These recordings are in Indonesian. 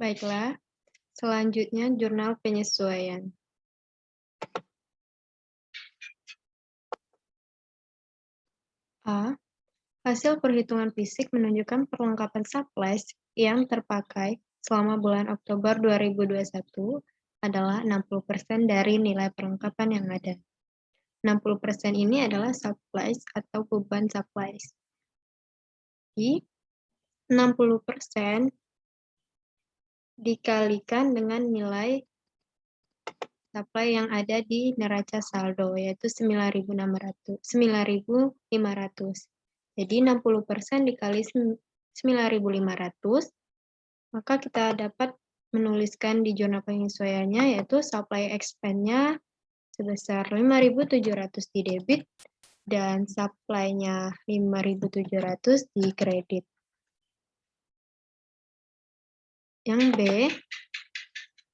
Baiklah, selanjutnya jurnal penyesuaian. A. Hasil perhitungan fisik menunjukkan perlengkapan supplies yang terpakai selama bulan Oktober 2021 adalah 60% dari nilai perlengkapan yang ada. 60% ini adalah supplies atau beban supplies. Jadi, 60% dikalikan dengan nilai supply yang ada di neraca saldo, yaitu 9.500. Jadi 60% dikali 9.500, maka kita dapat menuliskan di jurnal penyesuaiannya, yaitu supply expense-nya sebesar 5.700 di debit, dan supply-nya 5.700 di kredit. Yang B,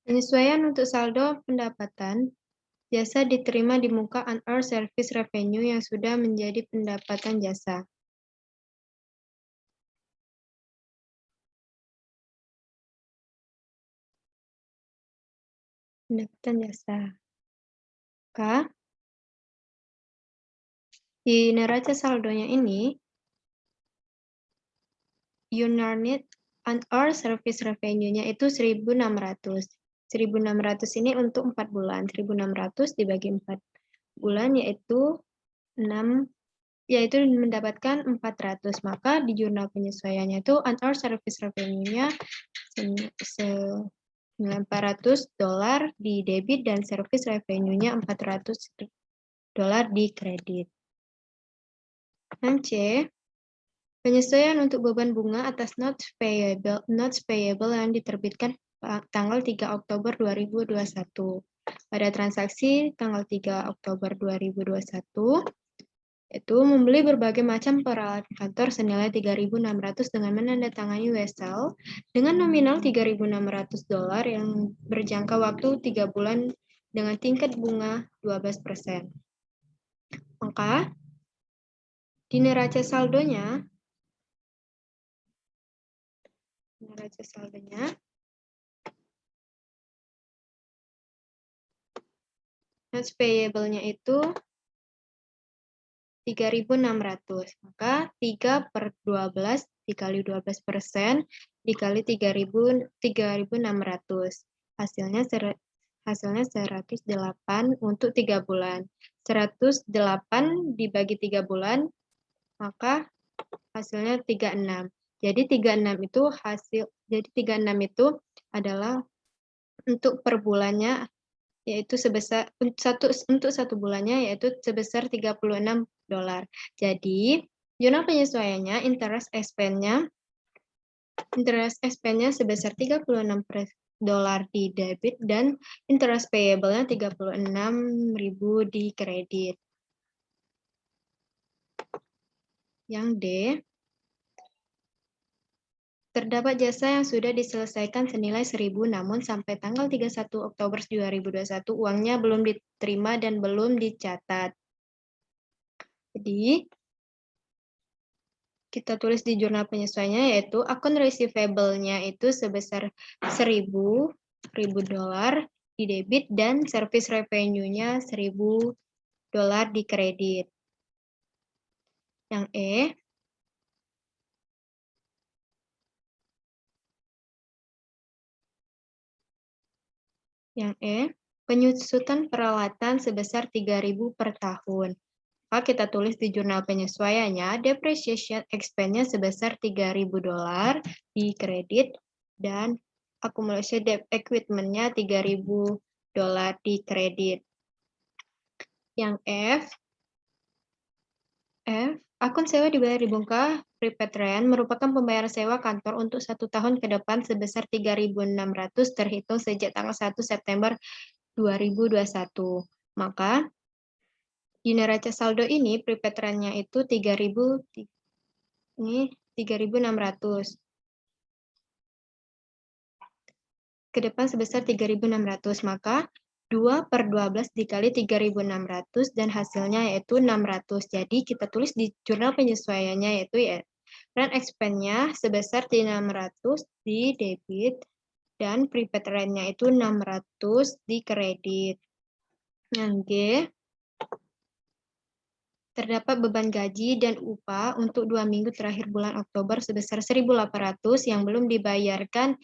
penyesuaian untuk saldo pendapatan jasa diterima di muka unearned service revenue yang sudah menjadi pendapatan jasa. Pendapatan jasa. Maka, di neraca saldonya ini, unearned service revenue-nya itu 1.600. 1.600 ini untuk 4 bulan. 1.600 dibagi 4 bulan yaitu mendapatkan 400. Maka di jurnal penyesuaiannya itu unearned service revenue-nya $900 di debit dan service revenue-nya $400 di kredit. Yang C, penyesuaian untuk beban bunga atas notes payable yang diterbitkan tanggal 3 Oktober 2021. Pada transaksi tanggal 3 Oktober 2021, yaitu membeli berbagai macam peralatan kantor senilai 3.600 dengan menandatangani wesel dengan nominal $3.600 yang berjangka waktu 3 bulan dengan tingkat bunga 12%. Maka, di neraca saldonya, notes payable-nya itu 3.600. Maka 3/12 dikali 12% dikali 3.600. Hasilnya 108 untuk 3 bulan. 108 dibagi 3 bulan, maka hasilnya 36. Jadi 36 itu adalah untuk per bulannya, yaitu sebesar untuk satu bulannya yaitu sebesar $36. Jadi jurnal penyesuaiannya interest expense-nya sebesar $36 di debit dan interest payable-nya 36.000 di kredit. Yang D, terdapat jasa yang sudah diselesaikan senilai 1.000, namun sampai tanggal 31 Oktober 2021 uangnya belum diterima dan belum dicatat. Jadi, kita tulis di jurnal penyesuaiannya, yaitu akun receivable-nya itu sebesar $1.000 di debit dan service revenue-nya $1.000 di kredit. Yang E, penyusutan peralatan sebesar 3.000 per tahun. Maka kita tulis di jurnal penyesuaiannya, depreciation expense-nya sebesar $3.000 di kredit dan accumulation debt equipment-nya $3.000 di kredit. Yang F, akun sewa dibayar di muka prepaid merupakan pembayaran sewa kantor untuk 1 tahun ke depan sebesar $3.600 terhitung sejak tanggal 1 September 2021. Maka di neraca saldo ini prepaid rent-nya itu 3.600. Ke depan sebesar 3.600, maka 2/12 dikali 3.600 dan hasilnya yaitu 600. Jadi kita tulis di jurnal penyesuaiannya yaitu rent expense-nya sebesar 600 di debit Dan prepaid rent-nya itu 600 di kredit. Yang G, terdapat beban gaji dan upah untuk 2 minggu terakhir bulan Oktober sebesar 1.800 yang belum dibayarkan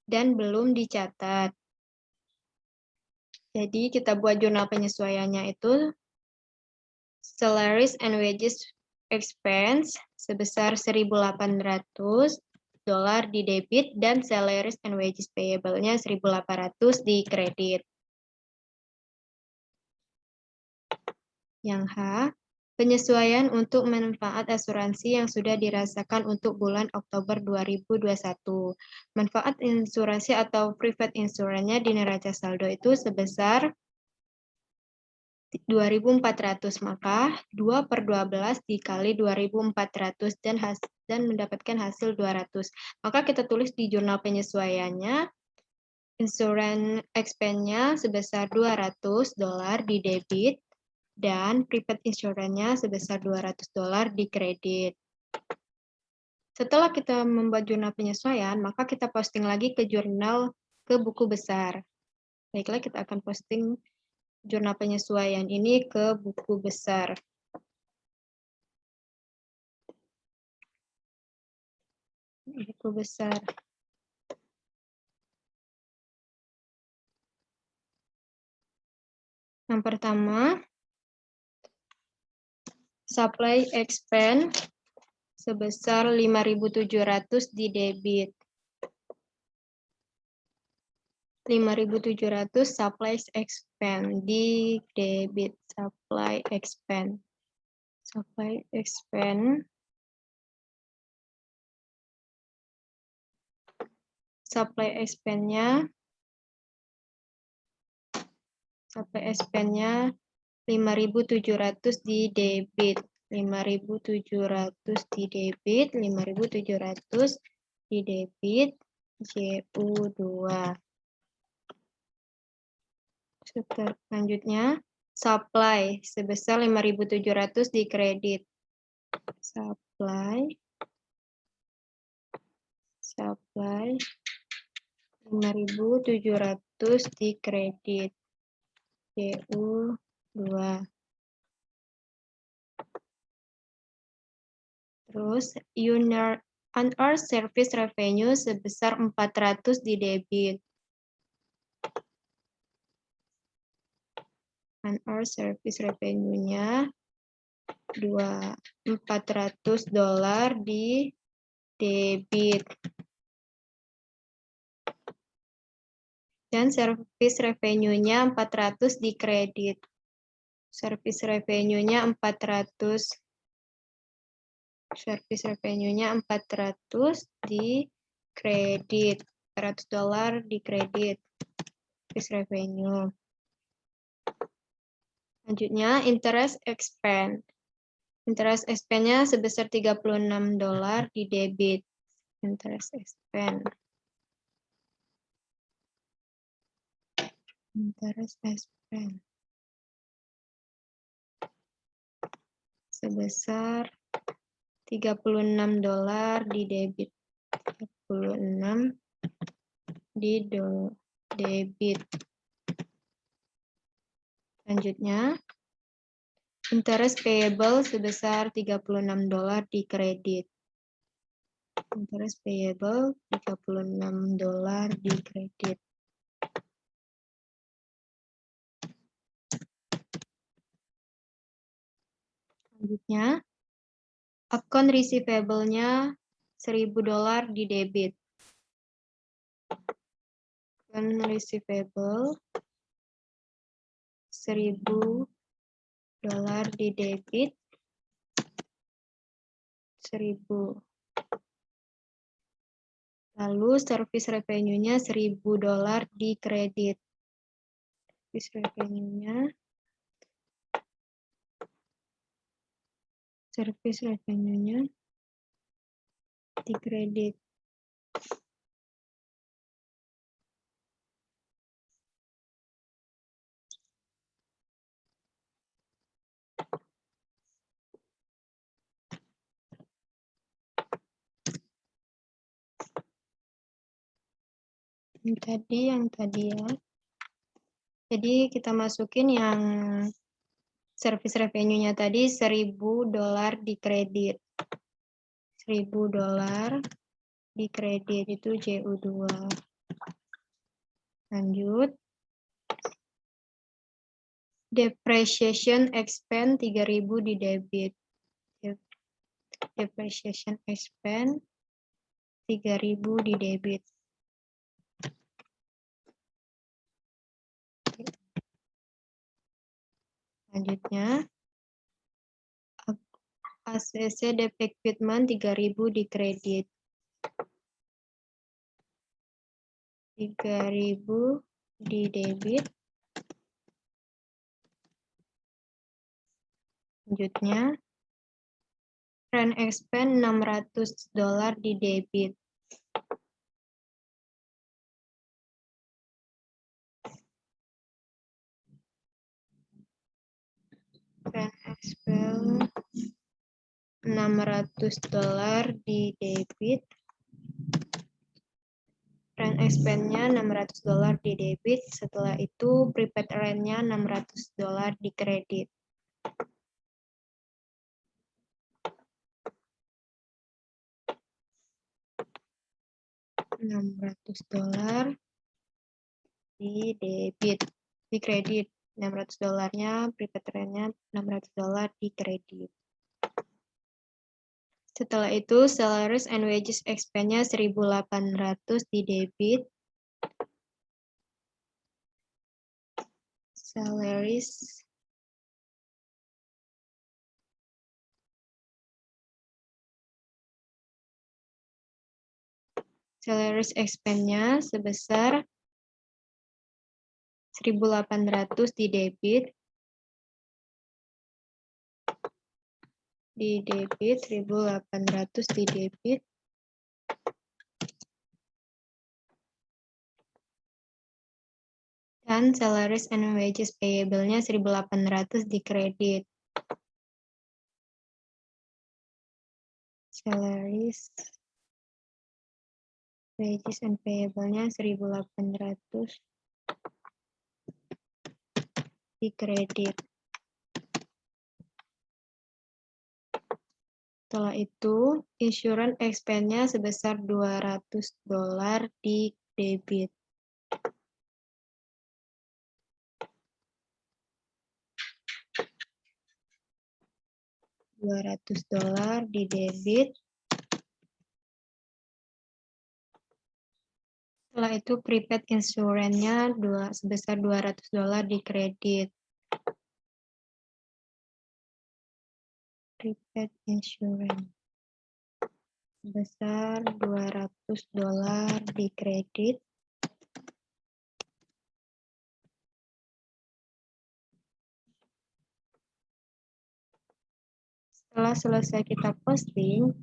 dan belum dicatat. Jadi kita buat jurnal penyesuaiannya itu salaries and wages expense sebesar 1.800 dolar di debit dan salaries and wages payable-nya 1.800 di kredit. Yang H, penyesuaian untuk manfaat asuransi yang sudah dirasakan untuk bulan Oktober 2021. Manfaat asuransi atau private insurance-nya di neraca saldo itu sebesar 2.400, maka 2/12 dikali 2.400 dan mendapatkan hasil 200. Maka kita tulis di jurnal penyesuaiannya, insurance expense-nya sebesar 200 dolar di debit, dan prepaid insurance-nya sebesar 200 dolar di kredit. Setelah kita membuat jurnal penyesuaian, maka kita posting lagi ke buku besar. Baiklah, kita akan posting jurnal penyesuaian ini ke buku besar. Buku besar. Yang pertama, supply expense sebesar 5.700 di debit. 5.700 supply expense di debit. Supply expense. Supply expense. Supply expense-nya 5.700 di debit. 5.700 di debit, 5.700 di debit, JU2. Selanjutnya, supply sebesar 5.700 di kredit. Supply 5.700 di kredit. JU2. Terus, unearned service revenue sebesar 400 di debit. Unearned service revenue-nya 400 dolar di debit. Dan service revenue-nya 400 di kredit. Service revenue-nya 400. Service revenue-nya 400 di kredit. 400 dolar di kredit. Service revenue. Selanjutnya, interest expense. Interest expense-nya sebesar 36 dolar di debit. Interest expense. Interest expense. Sebesar 36 dolar di debit. 36 di debit. Selanjutnya, interest payable sebesar 36 dolar di kredit. Interest payable 36 dolar di kredit. Selanjutnya, account receivable-nya 1.000 dolar di debit. Account receivable 1.000 dolar di debit. 1.000. Lalu service revenue-nya 1.000 dolar di kredit. Service revenue-nya di kredit. yang tadi ya. Jadi kita masukin yang service revenue-nya tadi $1.000 di kredit. $1.000 di kredit itu JU2. Lanjut. Depreciation expense 3.000 di debit. Depreciation expense 3.000 di debit. Selanjutnya, ACC debt equipment 3.000 di kredit. 3.000 di debit. Selanjutnya, rent expense $600 di debit. Rent expense $600 di debit. Rent expense-nya $600 di debit. Setelah itu prepaid rent-nya $600 di kredit. $600 di debit, di kredit. $600-nya prepaid rent-nya $600 di kredit. Setelah itu salaries and wages expense-nya 1.800 di debit. Salaries expense-nya sebesar 1.800 di debit. Di debit 1.800 di debit. Dan salaries and wages payable-nya 1.800 di kredit. Salaries, wages and payable-nya 1.800 di kredit. Setelah itu, insurance expense-nya sebesar $200 di debit. $200 di debit. Setelah itu prepaid insurance-nya sebesar $200 di kredit. Prepaid insurance sebesar $200 di kredit. Setelah selesai kita posting,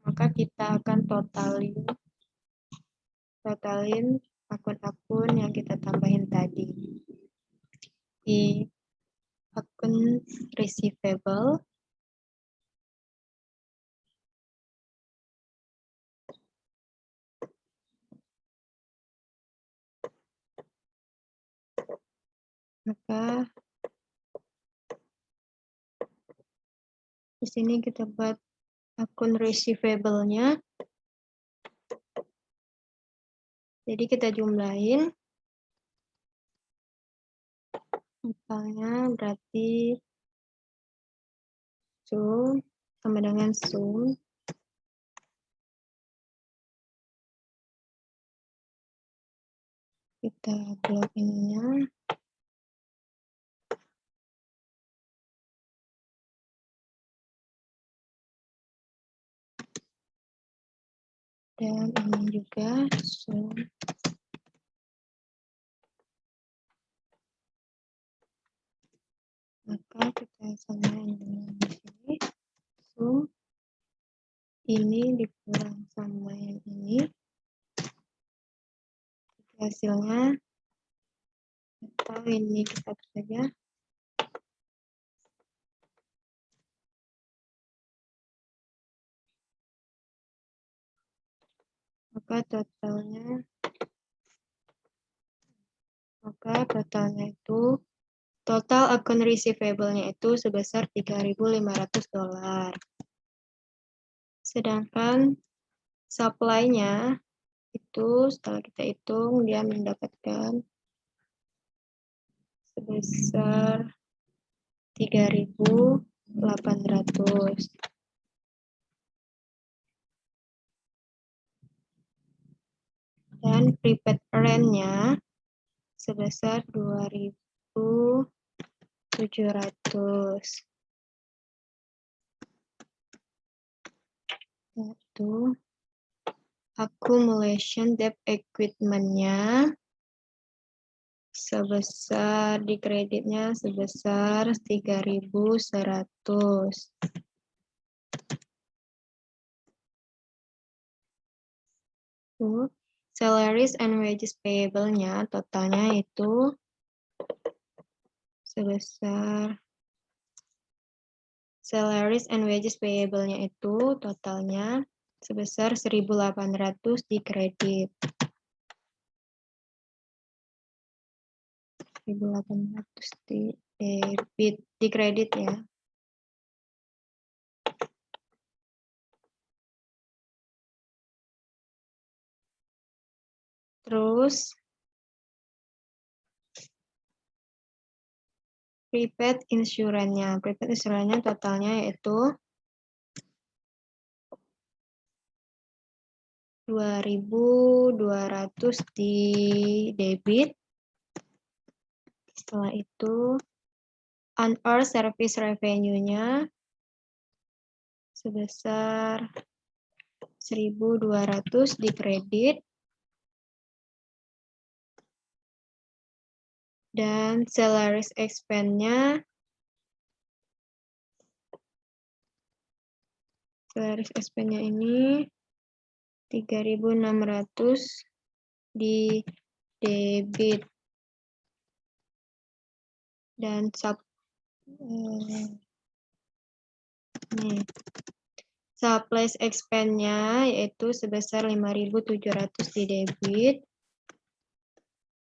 maka kita akan totalin akun-akun yang kita tambahin tadi. Di akun receivable, maka di sini kita buat akun receivable-nya. Jadi kita jumlahin. Misalnya berarti sum sama dengan sum kita blok ininya. Dan ini juga sum. Maka kita samain dengan di sini. Sum ini dikurang sama yang ini. Hasilnya atau ini kita hapus saja. Maka totalnya Maka totalnya itu, total account receivable-nya itu sebesar $3.500. Sedangkan supply-nya itu setelah kita hitung, dia mendapatkan sebesar 3.800. Dan prepaid rent-nya sebesar 2.700. Itu accumulation debt equipment-nya sebesar, di kreditnya sebesar 3.100. Salaries and wages payable-nya totalnya itu sebesar, salaries and wages payable-nya itu totalnya sebesar 1.800 di kredit. 1.800 di debit, di kredit ya. Terus prepaid insurance-nya. Prepaid insurance-nya totalnya yaitu 2.200 di debit. Setelah itu unearned service revenue-nya sebesar 1.200 di kredit. Dan salaries expense-nya ini 3.600 di debit. Dan supplies expense-nya yaitu sebesar 5.700 di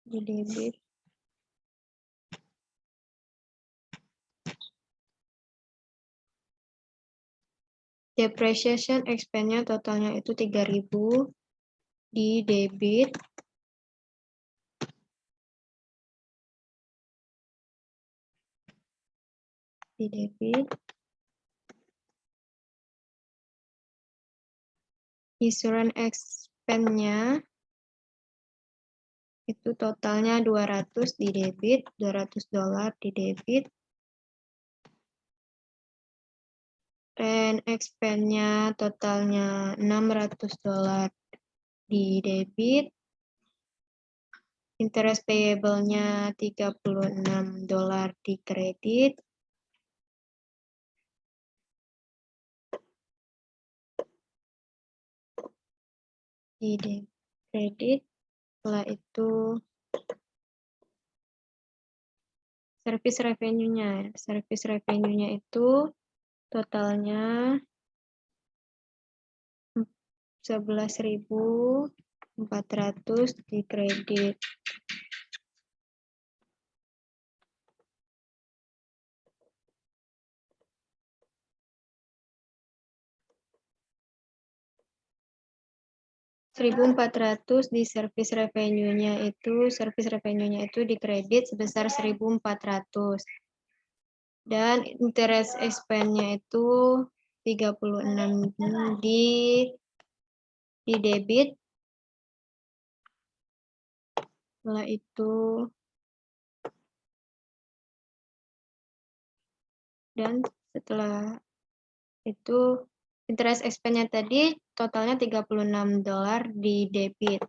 debit. Depreciation expense-nya totalnya itu 3.000 di debit. Insurance expense-nya itu totalnya 200 di debit, $200 di debit. Rent expense-nya totalnya $600 di debit. Interest payable-nya $36 di kredit. Di kredit. Setelah itu service revenue-nya. Service revenue-nya itu totalnya 11.400 di kredit. $1.400 di service revenue-nya itu di kredit sebesar 1.400. Dan interest expense-nya itu 36 di debit. Setelah itu interest expense-nya tadi totalnya $36 di debit.